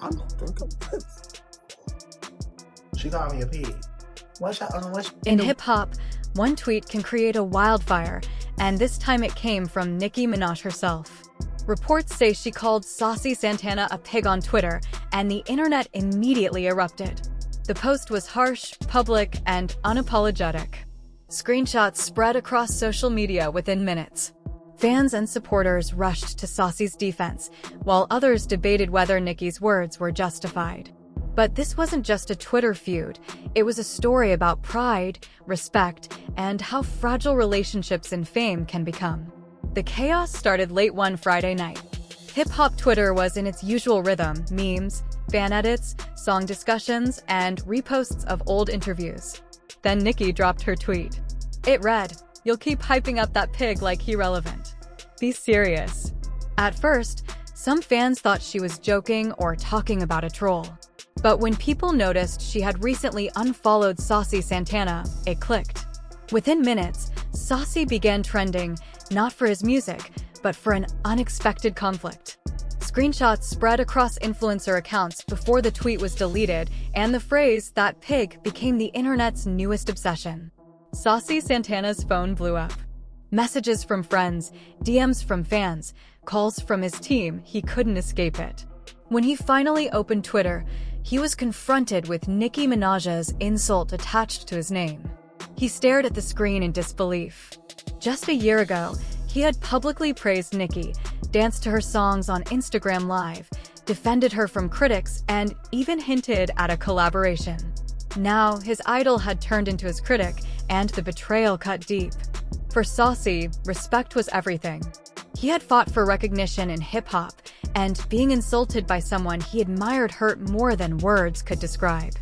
I'm thinking she called me a pig. In hip-hop, one tweet can create a wildfire, and this time it came from Nicki Minaj herself. Reports say she called Saucy Santana a pig on Twitter, and the internet immediately erupted. The post was harsh, public, and unapologetic. Screenshots spread across social media within minutes. Fans and supporters rushed to Saucy's defense, while others debated whether Nicki's words were justified. But this wasn't just a Twitter feud. It was a story about pride, respect, and how fragile relationships and fame can become. The chaos started late one Friday night. Hip-hop Twitter was in its usual rhythm: memes, fan edits, song discussions, and reposts of old interviews. Then Nicki dropped her tweet. It read, "You'll keep hyping up that pig like he relevant. Be serious." At first, some fans thought she was joking or talking about a troll. But when people noticed she had recently unfollowed Saucy Santana, it clicked. Within minutes, Saucy began trending, not for his music, but for an unexpected conflict. Screenshots spread across influencer accounts before the tweet was deleted, and the phrase "that pig" became the internet's newest obsession. Saucy Santana's phone blew up. Messages from friends, DMs from fans, calls from his team, he couldn't escape it. When he finally opened Twitter, he was confronted with Nicki Minaj's insult attached to his name. He stared at the screen in disbelief. Just a year ago, he had publicly praised Nicki, danced to her songs on Instagram Live, defended her from critics, and even hinted at a collaboration. Now, his idol had turned into his critic, and the betrayal cut deep. For Saucy, respect was everything. He had fought for recognition in hip-hop, and being insulted by someone he admired hurt more than words could describe.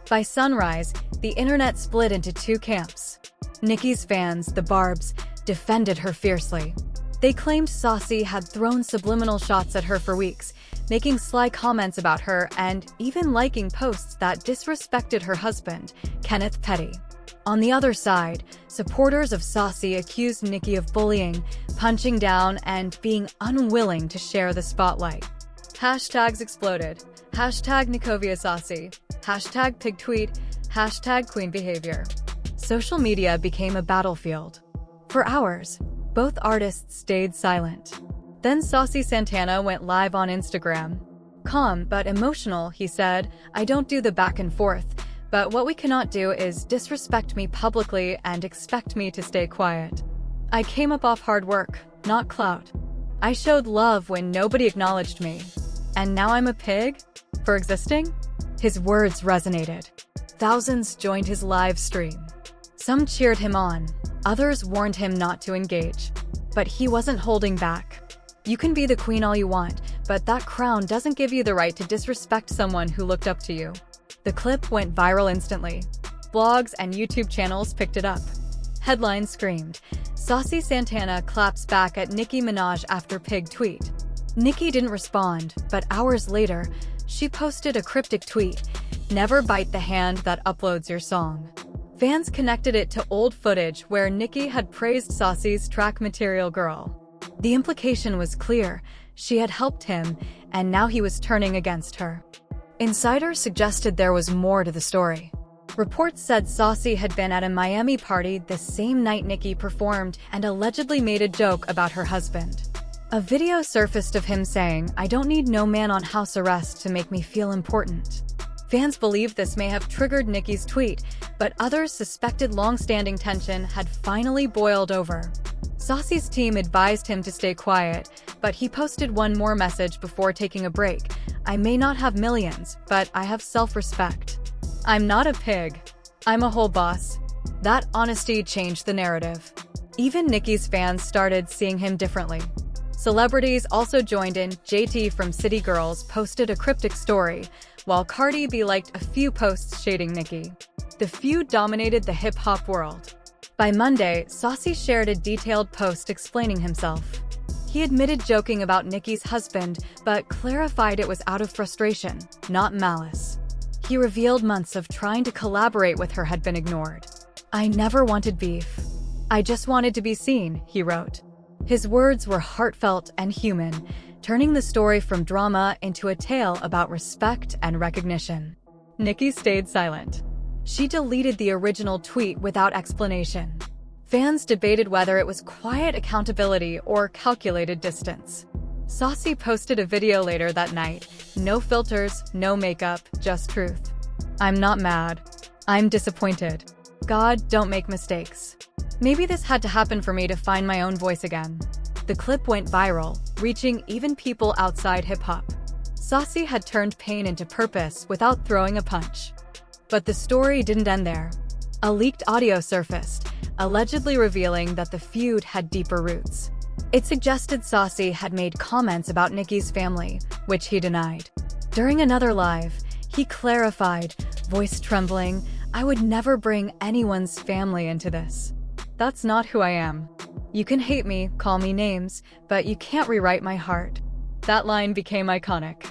By sunrise, the internet split into two camps. Nicki's fans, the Barbs, defended her fiercely. They claimed Saucy had thrown subliminal shots at her for weeks, making sly comments about her and even liking posts that disrespected her husband, Kenneth Petty. On the other side, supporters of Saucy accused Nicki of bullying, punching down, and being unwilling to share the spotlight. Hashtags exploded. Hashtag Nickovia Saucy. Hashtag pig tweet. Hashtag queen behavior. Social media became a battlefield. For hours, both artists stayed silent. Then Saucy Santana went live on Instagram. Calm but emotional, he said, "I don't do the back and forth. But what we cannot do is disrespect me publicly and expect me to stay quiet. I came up off hard work, not clout. I showed love when nobody acknowledged me. And now I'm a pig? For existing?" His words resonated. Thousands joined his live stream. Some cheered him on, others warned him not to engage. But he wasn't holding back. You can be the queen all you want, but that crown doesn't give you the right to disrespect someone who looked up to you. The clip went viral instantly. Blogs and YouTube channels picked it up. Headlines screamed, "Saucy Santana claps back at Nicki Minaj after pig tweet." Nicki didn't respond, but hours later, she posted a cryptic tweet, "Never bite the hand that uploads your song." Fans connected it to old footage where Nicki had praised Saucy's track Material Girl. The implication was clear: she had helped him, and now he was turning against her. Insiders suggested there was more to the story. Reports said Saucy had been at a Miami party the same night Nicki performed and allegedly made a joke about her husband. A video surfaced of him saying, "I don't need no man on house arrest to make me feel important." Fans believe this may have triggered Nicki's tweet, but others suspected long-standing tension had finally boiled over. Saucy's team advised him to stay quiet, but he posted one more message before taking a break. "I may not have millions, but I have self-respect. I'm not a pig. I'm a whole boss." That honesty changed the narrative. Even Nicki's fans started seeing him differently. Celebrities also joined in. JT from City Girls posted a cryptic story, while Cardi B liked a few posts shading Nicki. The feud dominated the hip-hop world. By Monday, Saucy shared a detailed post explaining himself. He admitted joking about Nicki's husband, but clarified it was out of frustration, not malice. He revealed months of trying to collaborate with her had been ignored. "I never wanted beef. I just wanted to be seen," he wrote. His words were heartfelt and human, turning the story from drama into a tale about respect and recognition. Nicki stayed silent. She deleted the original tweet without explanation. Fans debated whether it was quiet accountability or calculated distance. Saucy posted a video later that night. No filters, no makeup, just truth. I'm not mad. I'm disappointed. God, don't make mistakes. Maybe this had to happen for me to find my own voice again. The clip went viral, reaching even people outside hip-hop. Saucy had turned pain into purpose without throwing a punch. But the story didn't end there. A leaked audio surfaced, allegedly revealing that the feud had deeper roots. It suggested Saucy had made comments about Nicki's family, which he denied. During another live, he clarified, voice trembling, "I would never bring anyone's family into this. That's not who I am. You can hate me, call me names, but you can't rewrite my heart." That line became iconic.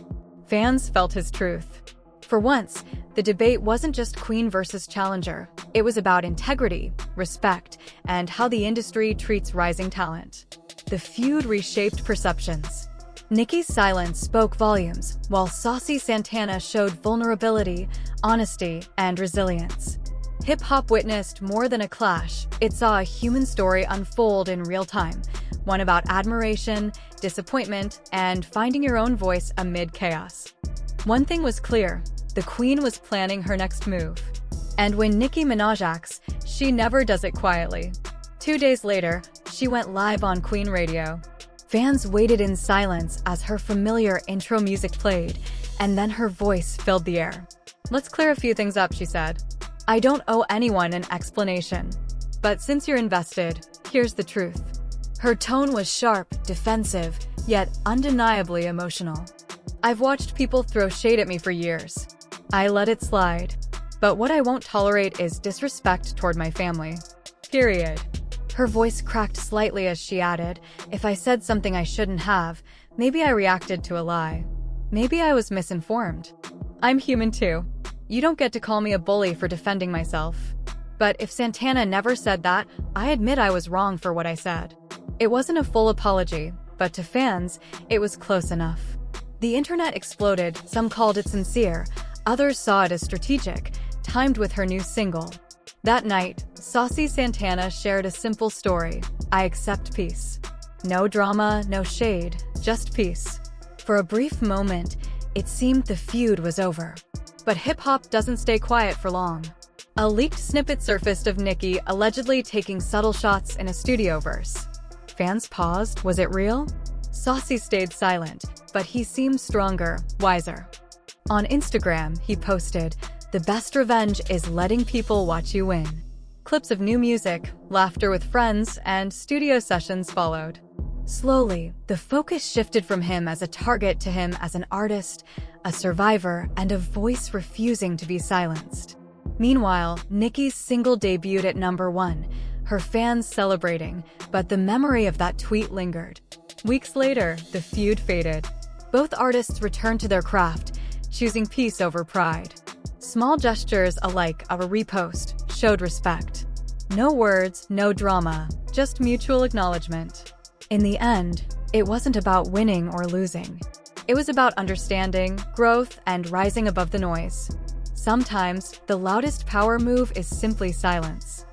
Fans felt his truth. For once, the debate wasn't just Queen versus Challenger. It was about integrity, respect, and how the industry treats rising talent. The feud reshaped perceptions. Nicki's silence spoke volumes, while Saucy Santana showed vulnerability, honesty, and resilience. Hip-hop witnessed more than a clash. It saw a human story unfold in real time, one about admiration, disappointment, and finding your own voice amid chaos. One thing was clear: the Queen was planning her next move. And when Nicki Minaj acts, she never does it quietly. 2 days later, she went live on Queen Radio. Fans waited in silence as her familiar intro music played, and then her voice filled the air. "Let's clear a few things up," she said. "I don't owe anyone an explanation. But since you're invested, here's the truth." Her tone was sharp, defensive, yet undeniably emotional. "I've watched people throw shade at me for years. I let it slide. But what I won't tolerate is disrespect toward my family. Period." Her voice cracked slightly as she added, "If I said something I shouldn't have, maybe I reacted to a lie. Maybe I was misinformed. I'm human too. You don't get to call me a bully for defending myself. But if Santana never said that, I admit I was wrong for what I said." It wasn't a full apology, but to fans, it was close enough. The internet exploded. Some called it sincere, others saw it as strategic, timed with her new single. That night, Saucy Santana shared a simple story: "I accept peace. No drama, no shade, just peace." For a brief moment, it seemed the feud was over. But hip-hop doesn't stay quiet for long. A leaked snippet surfaced of Nicki allegedly taking subtle shots in a studio verse. Fans paused. Was it real? Saucy stayed silent, but he seemed stronger, wiser. On Instagram, he posted, "The best revenge is letting people watch you win." Clips of new music, laughter with friends, and studio sessions followed. Slowly, the focus shifted from him as a target to him as an artist, a survivor, and a voice refusing to be silenced. Meanwhile, Nicki's single debuted at #1, her fans celebrating, but the memory of that tweet lingered. Weeks later, the feud faded. Both artists returned to their craft, choosing peace over pride. Small gestures, like a repost, showed respect. No words, no drama, just mutual acknowledgement. In the end, it wasn't about winning or losing. It was about understanding, growth, and rising above the noise. Sometimes, the loudest power move is simply silence.